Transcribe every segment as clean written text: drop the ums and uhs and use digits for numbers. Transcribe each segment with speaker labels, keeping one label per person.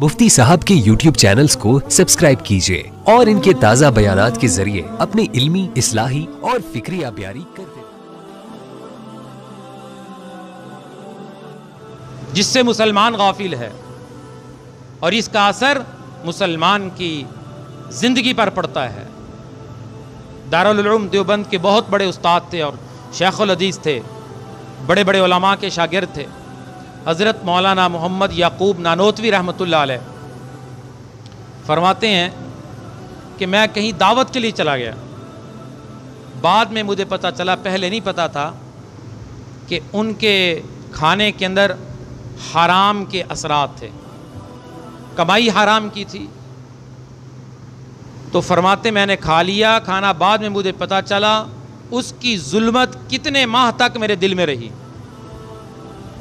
Speaker 1: مفتی صاحب کے YouTube channels کو سبسکرائب کیجئے اور ان کے تازہ بیانات کے ذریعے اپنی علمی، اصلاحی اور فکری آبیاری کرتے
Speaker 2: جس سے مسلمان غافل ہے اور اس کا اثر مسلمان کی زندگی پر پڑتا ہے۔ دارالعلوم دیوبند کے بہت بڑے استاد تھے اور شیخ الحدیث تھے، بڑے بڑے علماء کے شاگرد تھے، حضرت مولانا محمد یعقوب نانوتوی رحمۃ اللہ علیہ فرماتے ہیں کہ میں کہیں دعوت کے لیے چلا گیا، بعد میں مجھے پتہ چلا، پہلے نہیں پتا تھا کہ ان کے کھانے کے اندر حرام کے اثرات تھے، کمائی حرام کی تھی۔ تو فرماتے میں نے کھا لیا کھانا، بعد میں مجھے پتہ چلا اس کی ظلمت کتنے ماہ تک میرے دل میں رہی۔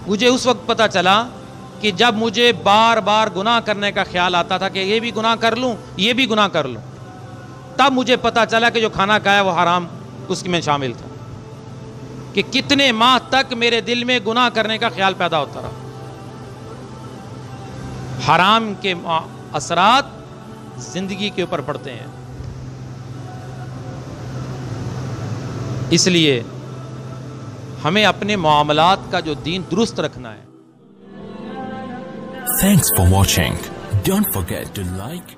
Speaker 2: مجھے اس وقت پتہ چلا کہ جب مجھے بار بار گناہ کرنے کا خیال آتا تھا کہ یہ بھی گناہ کر لوں، یہ بھی گناہ کر لوں، تب مجھے پتہ چلا کہ جو کھانا کھایا وہ حرام اس میں شامل تھا، کہ کتنے ماہ تک میرے دل میں گناہ کرنے کا خیال پیدا ہوتا رہا۔ حرام کے اثرات زندگی کے اوپر پڑتے ہیں، اس لیے ہمیں اپنے معاملات کا جو دین درست رکھنا ہے۔
Speaker 3: Thanks for watching. Don't forget to like